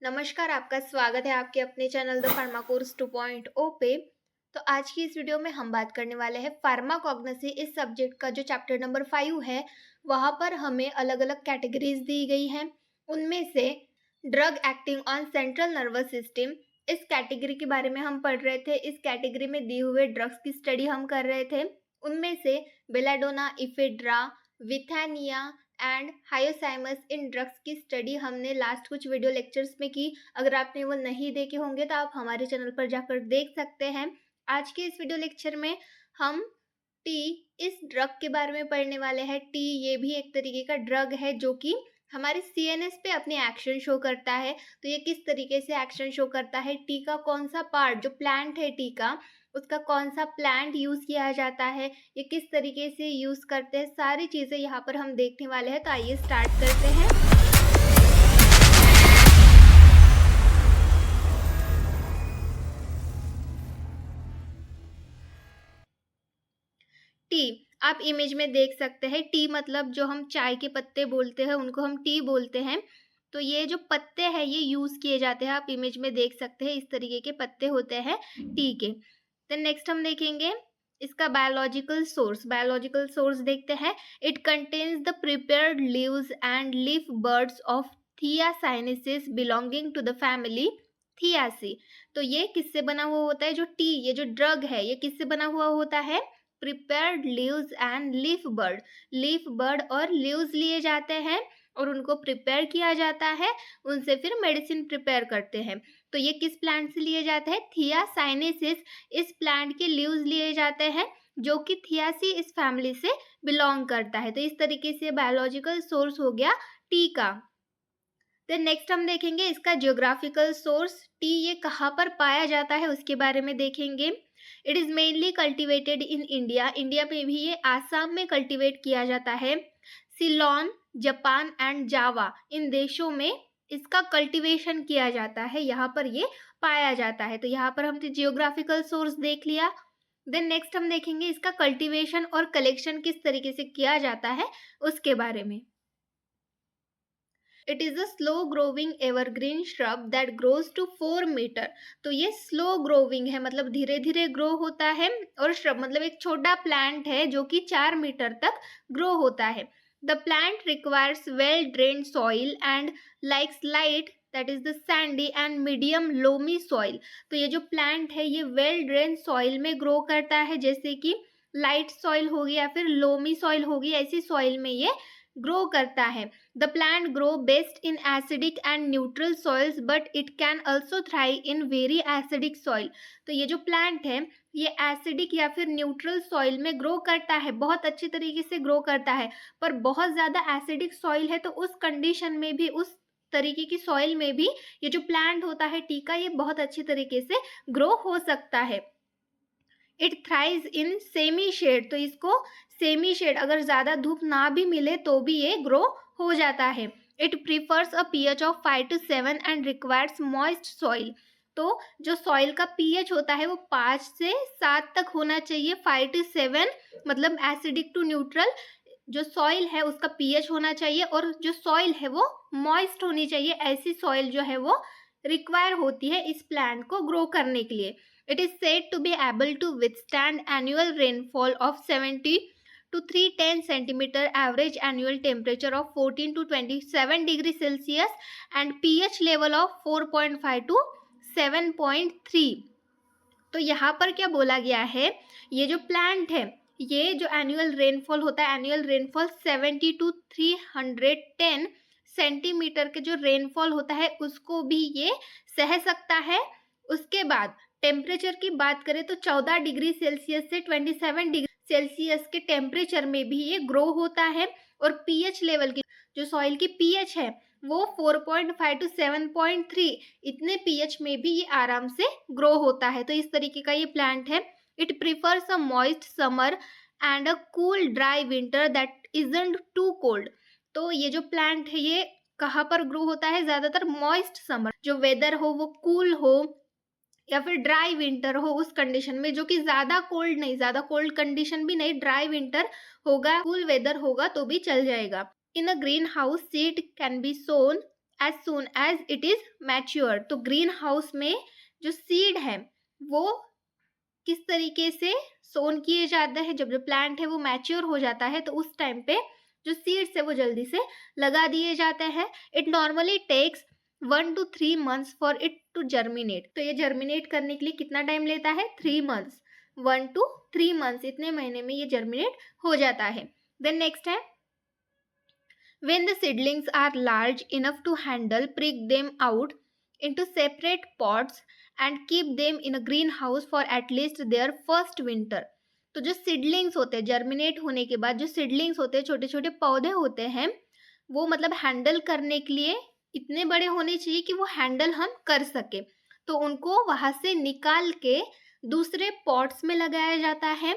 नमस्कार, आपका स्वागत है आपके अपने चैनल द फार्मा कोर्स 2.0 पे। तो आज की इस वीडियो में हम बात करने वाले हैं फार्माकोग्नोसी। इस सब्जेक्ट का जो चैप्टर नंबर 5 है, वहाँ पर हमें अलग-अलग कैटेगरीज दी गई हैं। उनमें से drug acting on central nervous system, इस कैटेगरी के बारे में हम पढ़ रहे थे। इस कैटेगरी में दिए हुए ड्रग्स की स्टडी हम कर रहे थे। उनमें से belladonna, ephedra, Withania and hyoscyamus, in drugs की स्टडी हमने लास्ट कुछ वीडियो लेक्चर्स में की। अगर आपने वो नहीं देखे होंगे तो आप हमारे चैनल पर जाकर देख सकते हैं। आज के इस वीडियो लेक्चर में हम टी, इस ड्रग के बारे में पढ़ने वाले हैं। टी ये भी एक तरीके का ड्रग है जो कि हमारे सीएनएस पे अपने एक्शन शो करता है। तो ये किस तरीके से एक्शन शो करता है, टी का कौन सा पार्ट, जो प्लांट है टी का, उसका कौन सा प्लांट यूज किया जाता है, ये किस तरीके से यूज करते हैं, सारी चीजें यहाँ पर हम देखने वाले हैं। तो आइए स्टार्ट करते हैं। टी, आप इमेज में देख सकते हैं। टी मतलब जो हम चाय के पत्ते बोलते हैं उनको हम टी बोलते हैं। तो ये जो पत्ते हैं ये यूज किए जाते हैं, आप इमेज में देख सकते हैं। इस तरीके के पत्ते होते हैं टी के। देन नेक्स्ट हम देखेंगे इसका बायोलॉजिकल सोर्स। बायोलॉजिकल सोर्स देखते हैं। It contains the prepared leaves and leaf buds of thea sinensis belonging to the family theaceae. तो ये किससे बना हुआ होता है, जो टी, ये जो ड्रग है ये किससे बना हुआ होता है, prepared leaves and leaf bird और लीव्स लिए जाते हैं और उनको प्रिपेयर किया जाता है। उनसे फिर मेडिसिन प्रिपेयर करते हैं। तो ये किस प्लांट से लिए जाते हैं, थियासाइनेसिस, इस प्लांट के लीव्स लिए जाते हैं जो कि थियासी इस फैमिली से बिलोंग करता है। तो इस तरीके से बायोलॉजिकल सोर्स हो गया टी का। देन नेक्स्ट हम देखेंगे इसका जियोग्राफिकल सोर्स। टी ये कहाँ पर पाया जाता है उसके बारे में देखेंगे। It is mainly cultivated in India. India में भी ये आसाम में कल्टिवेट किया जाता है। सिलोन, जापान एंड जावा, इन देशों में इसका कल्टीवेशन किया जाता है, यहाँ पर ये पाया जाता है। तो यहाँ पर हमने जियोग्राफिकल सोर्स देख लिया। देन नेक्स्ट हम देखेंगे इसका कल्टीवेशन और कलेक्शन किस तरीके से किया जाता है उसके बारे में। It is a slow growing evergreen shrub that grows to 4 metre. तो ये स्लो ग्रोविंग है, मतलब धीरे धीरे ग्रो होता है, और श्रब मतलब एक छोटा प्लांट है जो कि 4 मीटर तक ग्रो होता है। The plant requires well drained soil and likes light, that is the Sandy and medium loamy soil. तो ये जो प्लांट है ये वेल ड्रेन सॉइल में ग्रो करता है, जैसे कि लाइट सॉइल होगी या फिर लोमी सॉइल होगी, ऐसी सॉइल में ये ग्रो करता है। The plant grow best in acidic and neutral soils but it can also thrive in very acidic soil. तो ये जो प्लांट है ये एसिडिक या फिर न्यूट्रल सॉइल में ग्रो करता है, बहुत अच्छी तरीके से ग्रो करता है। पर बहुत ज़्यादा एसिडिक सॉइल है तो उस कंडीशन में भी, उस तरीके की सॉइल में भी ये जो प्लांट होता है टी का, ये बहुत अच्छी तरीके से ग्रो हो सकता है। It thrives in semi shade, तो इसको सेमी शेड, अगर ज़्यादा धूप ना भी मिले तो भी ये ग्रो हो जाता है। It prefers a pH of 5 to 7 and requires moist soil. तो जो सॉइल का पीएच होता है वो 5 से 7 तक होना चाहिए। 5 to 7 मतलब एसिडिक टू न्यूट्रल जो सॉइल है उसका पीएच होना चाहिए, और जो सॉइल है वो मॉइस्ट होनी चाहिए। ऐसी सॉइल जो है वो रिक्वायर होती है इस प्लांट को ग्रो करने के लिए। It is said to be able to withstand annual rainfall of 70 to 310 centimeter, average annual temperature of 14 to 27 degree Celsius and pH level of 4.5 to 7.3। तो यहाँ पर क्या बोला गया है, ये जो प्लांट है ये जो एनुअल रेनफॉल होता है, एनुअल रेनफॉल 70 to 310 सेंटीमीटर के जो रेनफॉल होता है उसको भी ये सह सकता है। उसके बाद टेम्परेचर की बात करें तो 14 डिग्री सेल्सियस से 27 डिग्री सेल्सियस के टेम्परेचर में भी ये ग्रो होता है। और पीएच लेवल की, जो सॉइल की पीएच है वो 4.5 to 7.3, इतने पीएच में भी ये आराम से ग्रो होता है। तो इस तरीके का ये प्लांट है। It prefers a moist summer and a cool dry winter that isn't too cold. तो ये जो प्लांट है ये कहाँ पर ग्रो होता है, ज़्यादातर मॉइस्ट समर, जो वेदर हो वो कूल हो या फिर ड्राई विंटर हो उस कंडीशन में, जो कि ज़्यादा कोल्ड नहीं, ज़्यादा कोल्ड कंडीशन भी नहीं, ड्राई विंटर होगा, कूल वेदर होगा तो भी चल जाएगा। In a greenhouse seed can be sown as soon as it is mature. तो ग्रीन हाउस में जो सीड है वो किस तरीके से सोन किए जाते हैं, जब जो प्लांट है वो मैच्योर हो जाता है तो उस टाइम पे जो सीड्स है वो जल्दी से लगा दिए जाते हैं। It normally takes 1 to 3 months for it to germinate. तो ये जर्मिनेट करने के लिए कितना टाइम लेता है? 3 months। 1 to 3 months, इतने महीने में ये जर्मिनेट हो जाता है। देन नेक्स्ट है, when the seedlings are large enough to handle, prick them out into separate pots and keep them in a greenhouse for at least their first winter। तो जो सीडलिंग्स होते हैं, जर्मिनेट होने के बाद जो सीडलिंग्स होते हैं, छोटे छोटे पौधे होते हैं, वो मतलब हैंडल करने के लिए इतने बड़े होने चाहिए कि वो हैंडल हम कर सके। तो उनको वहां से निकाल के दूसरे पॉट्स में लगाया जाता है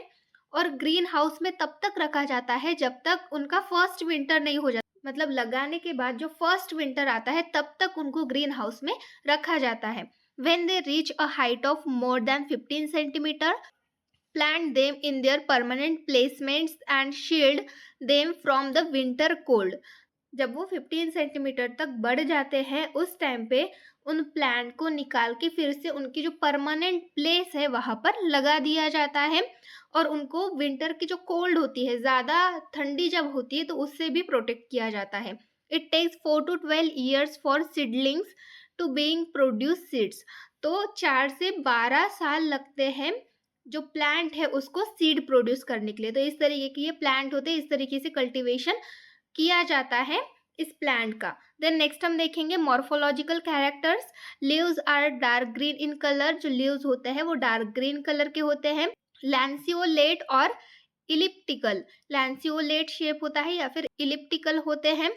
और ग्रीन हाउस में तब तक रखा जाता है जब तक उनका फर्स्ट विंटर नहीं हो जाता। मतलब लगाने के बाद जो फर्स्ट विंटर आता है तब तक उनको ग्रीन हाउस में रखा जाता है। When they reach a height of more than 15 centimeter, plant them in their permanent placements and shield them from the winter cold। जब वो 15 सेंटीमीटर तक बढ़ जाते हैं उस टाइम पे उन प्लांट को निकाल के फिर से उनकी जो परमानेंट प्लेस है वहां पर लगा दिया जाता है और उनको विंटर की जो कोल्ड होती है, ज़्यादा ठंडी जब होती है तो उससे भी प्रोटेक्ट किया जाता है। It takes 4 to 12 years for seedlings to being produce seeds. तो 4 से 12 साल लगते हैं जो प्लांट है उसको सीड प्रोड्यूस करने के लिए। तो इस तरीके की ये प्लांट होते हैं, इस तरीके से कल्टीवेशन किया जाता है इस प्लांट का। देन नेक्स्ट हम देखेंगे morphological characters. Leaves are dark green in colour. जो लीव्स होते हैं वो डार्क ग्रीन कलर के होते हैं। लैंसियोलेट और इलिप्टिकल, लैंसियोलेट शेप होता है या फिर इलिप्टिकल होते हैं।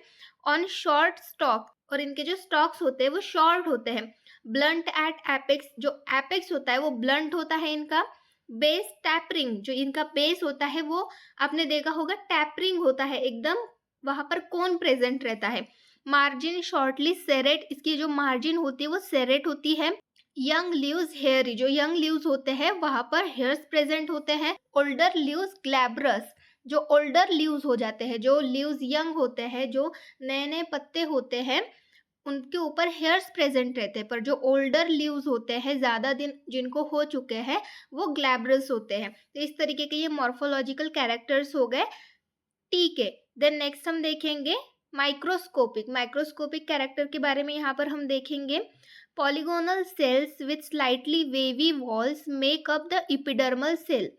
ऑन शॉर्ट स्टॉक, और इनके जो स्टॉक्स होते हैं वो शॉर्ट होते हैं। ब्लंट एट एपेक्स, जो एपेक्स होता है वो ब्लंट होता है इनका। बेस टैपरिंग, जो इनका बेस होता है वो आपने देखा होगा टैपरिंग होता है, एकदम वहां पर कौन प्रेजेंट रहता है। मार्जिन शॉर्टली सेरेट, इसकी जो मार्जिन होती है वो सेरेट होती है। यंग लीव्स हेयरी, जो यंग लीव्स होते हैं वहां पर हेयर्स प्रेजेंट होते हैं। ओल्डर लीव्स ग्लैब्रस, जो ओल्डर लीव्स हो जाते हैं, जो लीव्स यंग होते हैं, जो नए नए पत्ते होते हैं उनके ऊपर हेयर्स प्रेजेंट रहते हैं, पर जो ओल्डर लीव्स होते हैं ज़्यादा दिन जिनको हो चुके हैं वो ग्लैब्रस होते हैं। तो इस तरीके के ये मॉर्फोलॉजिकल कैरेक्टर्स हो गए। ठीक है, देन नेक्स्ट हम देखेंगे माइक्रोस्कोपिक। माइक्रोस्कोपिक कैरेक्टर के बारे में यहाँ पर हम देखेंगे। Polygonal cells with slightly wavy walls make up the epidermal cell.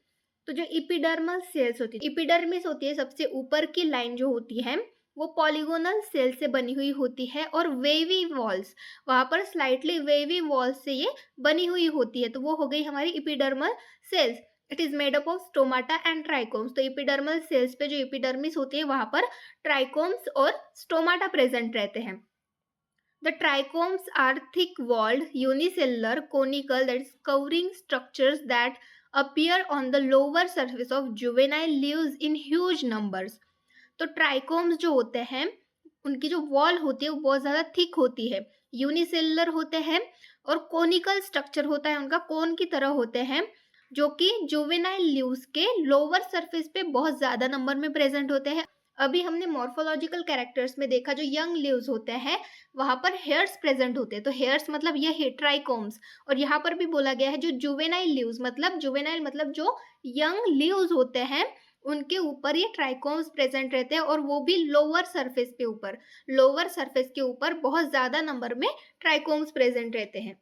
तो जो इपिडर्मल सेल्स होती है, इपिडर्मिस होती है सबसे ऊपर की लाइन जो होती है वो पॉलीगोनल सेल से बनी हुई होती है और वेवी वॉल्स, वहां पर स्लाइटली वेवी वॉल्स से ये बनी हुई होती है। तो वो हो गई हमारी epidermal cells. It is made up of stomata and trichomes. तो इपिडर्मल सेल्स पे जो इपिडर्मिस होती है वहां पर ट्राइकोम्स और स्टोमाटा प्रेजेंट रहते हैं। The trichomes are thick-walled, unicellular, conical, that is covering structures that appear on the lower surface of juvenile leaves in huge numbers। तो ट्राइकोम्स जो होते हैं उनकी जो वॉल होती है वो बहुत ज़्यादा थिक होती है, यूनिसेलुलर होते हैं और कोनिकल स्ट्रक्चर होता है उनका, कोन की तरह होते हैं, जो कि जुवेनाइल लीव्स के लोअर सरफेस पे बहुत ज़्यादा नंबर में प्रेजेंट होते हैं। अभी हमने मॉर्फोलॉजिकल कैरेक्टर्स में देखा जो यंग लीव्स होते हैं वहां पर हेयर्स प्रेजेंट होते हैं। तो हेयर्स मतलब ये है ट्राइकोम्स, और यहाँ पर भी बोला गया है जो जुवेनाइल लीव्स, मतलब जुवेनाइल मतलब जो यंग लीव्स होते हैं उनके ऊपर ये ट्राइकोम्स प्रेजेंट रहते हैं और वो भी लोअर सरफेस पे ऊपर, लोअर सरफेस के ऊपर बहुत ज्यादा नंबर में ट्राइकोम्स प्रेजेंट रहते हैं।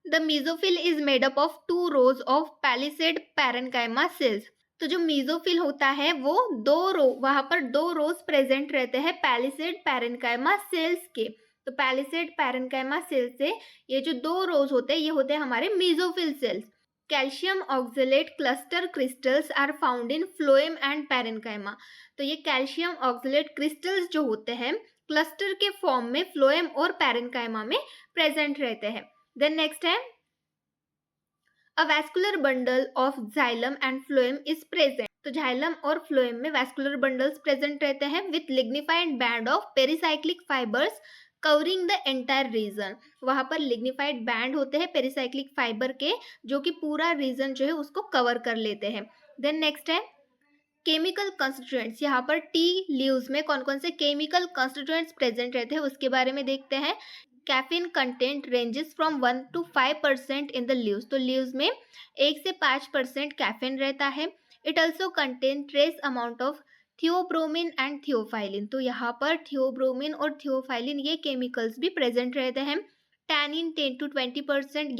The mesophyll is made up of 2 rows of palisade parenchyma sales. तो जो मीजोफिल होता है वो 2 रो, वहां पर 2 rows प्रेजेंट रहते हैं पैलिसेड पैरेन्काइमा सेल्स के। तो पैलिसेड पैरेन्काइमा सेल से ये जो 2 rows होते हैं ये होते हैं हमारे mesophyll cells. Calcium oxalate cluster crystals are found in phloem and parenchyma. तो ये कैल्शियम ऑक्सलेट क्रिस्टल्स जो होते हैं क्लस्टर के फॉर्म में फ्लोएम और पैरेन्काइमा में प्रेजेंट रहते हैं। देन नेक्स्ट है a vascular bundle of xylem and phloem is present. तो जाइलम और फ्लोएम में वैस्कुलर बंडल्स प्रेजेंट रहते हैं with lignified band of pericyclic fibres covering the entire region. वहां पर लिग्निफाइड बैंड होते हैं पेरिसाइक्लिक फाइबर के जो कि पूरा रीजन जो है उसको कवर कर लेते हैं। देन नेक्स्ट है केमिकल कंस्टिट्यूएंट्स, यहाँ पर टी लीव्स में कौन कौन से केमिकल कंस्टिट्यूएंट्स प्रेजेंट रहते हैं उसके बारे में देखते हैं। Caffeine content ranges from 1 to 5% in the leaves, तो लीव्स में 1 से 5% कैफीन रहता है। It also contain trace amount of theobromine and theophylline, तो यहाँ पर थियोब्रोमिन और थियोफाइलिन ये केमिकल्स भी प्रेजेंट रहते हैं। टैनिन 10 to 20%,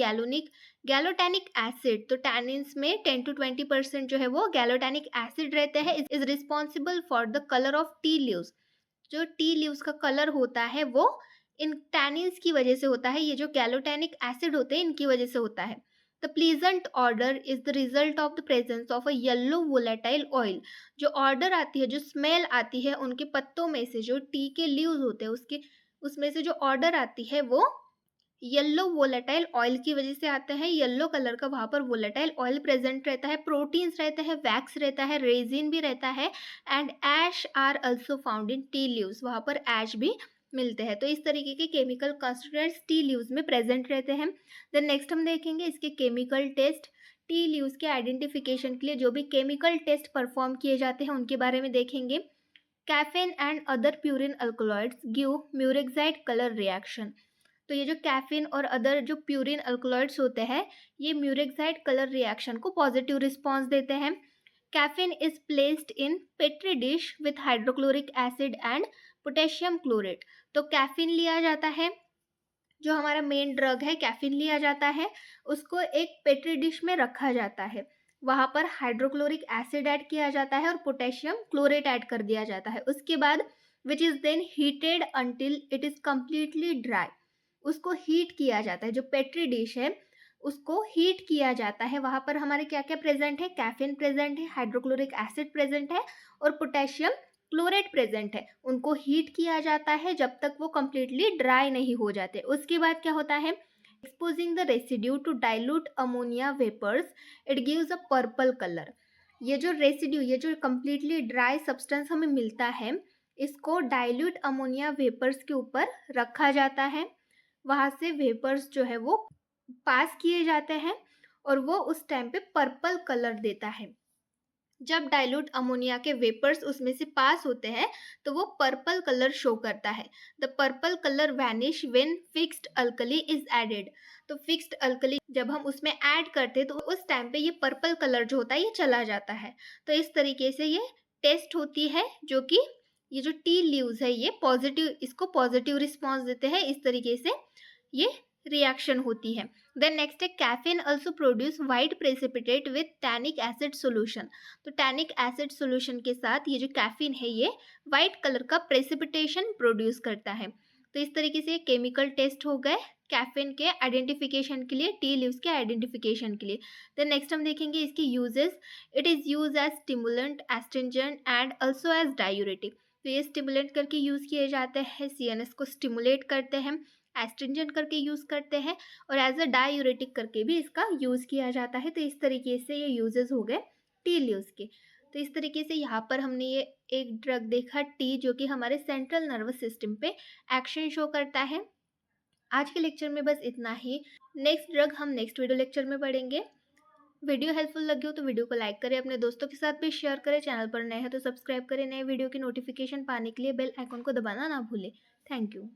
गैलोटैनिक एसिड, तो टैनिन्स में 10 to 20% जो है वो गैलोटैनिक एसिड रहते हैं, is responsible for the colour of tea leaves, जो टी लीव्स का कलर होता है वो इन टैनिन्स की वजह से होता है, ये जो गैलोटैनिक एसिड होते हैं इनकी वजह से होता है। The pleasant order is the result of the presence of a yellow volatile oil, जो ऑर्डर आती है, जो स्मेल आती है उनके पत्तों में से, जो टी के लीव्स होते हैं उसके उसमें से जो ऑर्डर आती है वो येलो वोलेटाइल ऑयल की वजह से आते हैं। येलो कलर का वहाँ पर वोलेटाइल ऑयल प्रेजेंट रहता है, प्रोटीन्स रहते हैं, वैक्स रहता है, रेजिन भी रहता है, and ash are also found in tea leaves, वहाँ पर ऐश भी मिलते हैं। तो इस तरीके के केमिकल कंस्टिट्यूएंट्स टी लीव्स में प्रेजेंट रहते हैं। देन नेक्स्ट हम देखेंगे इसके केमिकल टेस्ट। टी लीव्स के आइडेंटिफिकेशन के लिए जो भी केमिकल टेस्ट परफॉर्म किए जाते हैं उनके बारे में देखेंगे। Caffeine and other purine alkaloids give murexide colour reaction, तो ये जो कैफीन और अदर जो प्यूरिन अल्कलॉइड्स होते हैं ये म्यूरेक्साइड कलर रिएक्शन को पॉजिटिव रिस्पॉन्स देते हैं। Caffeine is placed in petri dish with hydrochloric acid and potassium chlorate, तो कैफीन लिया जाता है, जो हमारा मेन ड्रग है कैफीन लिया जाता है, उसको एक पेट्री डिश में रखा जाता है, वहाँ पर हाइड्रोक्लोरिक एसिड ऐड किया जाता है और पोटेशियम क्लोरेट ऐड कर दिया जाता है। उसके बाद which is then heated until it is completely dry, उसको हीट किया जाता है, जो पेट्री डिश है उसको हीट किया जाता है, वहाँ पर हमारे क्या क्या प्रेजेंट है, कैफीन प्रेजेंट है, हाइड्रोक्लोरिक एसिड प्रेजेंट है और पोटेशियम क्लोरेट प्रेजेंट है, उनको हीट किया जाता है जब तक वो कम्प्लीटली ड्राई नहीं हो जाते। उसके बाद क्या होता है, exposing the residue to dilute ammonia vapours it gives a purple colour, ये जो रेसिड्यू, ये जो कम्प्लीटली ड्राई सब्सटेंस हमें मिलता है इसको डाइल्यूट अमोनिया वेपर्स के ऊपर रखा जाता है, वहाँ से वेपर्स जो है वो पास किए जाते हैं और वो उस टाइम पे पर्पल कलर देता है। जब डाइल्यूट अमोनिया के वेपर्स उसमें से पास होते हैं तो वो पर्पल कलर शो करता है। The purple colour vanish when fixed alkali is added, तो फिक्स्ड अल्कली जब हम उसमें ऐड करते हैं तो उस टाइम पे ये पर्पल कलर जो होता है ये चला जाता है। तो इस तरीके से ये टेस्ट होती है, जो कि ये जो टी लीव्स है ये पॉजिटिव, इसको पॉजिटिव रिस्पॉन्स देते हैं, इस तरीके से ये रिएक्शन होती है। देन नेक्स्ट है caffeine also produce white precipitate with tannic acid solution, तो टैनिक एसिड सोल्यूशन के साथ ये जो कैफीन है ये वाइट कलर का प्रेसिपिटेशन प्रोड्यूस करता है। तो इस तरीके से केमिकल टेस्ट हो गए कैफीन के आइडेंटिफिकेशन के लिए, टी लीव्स के आइडेंटिफिकेशन के लिए। देन नेक्स्ट हम देखेंगे इसकी uses. It is use as stimulant, astringent and also as diuretic, तो ये स्टिमुलेंट करके यूज़ किए जाते हैं, सीएनएस को स्टिमुलेट करते हैं, एस्ट्रिंजेंट करके यूज़ करते हैं और एज अ डायूरेटिक करके भी इसका यूज़ किया जाता है। तो इस तरीके से ये यूजेस हो गए टी लीव्स के। तो इस तरीके से यहाँ पर हमने ये एक ड्रग देखा टी, जो कि हमारे सेंट्रल नर्वस सिस्टम पे एक्शन शो करता है। आज के लेक्चर में बस इतना ही, नेक्स्ट ड्रग हम नेक्स्ट वीडियो लेक्चर में पढ़ेंगे। वीडियो हेल्पफुल लगे हो तो वीडियो को लाइक करें, अपने दोस्तों के साथ भी शेयर करें, चैनल पर नए हैं तो सब्सक्राइब करें, नए वीडियो की नोटिफिकेशन पाने के लिए बेल आइकन को दबाना ना भूलें। Thank you.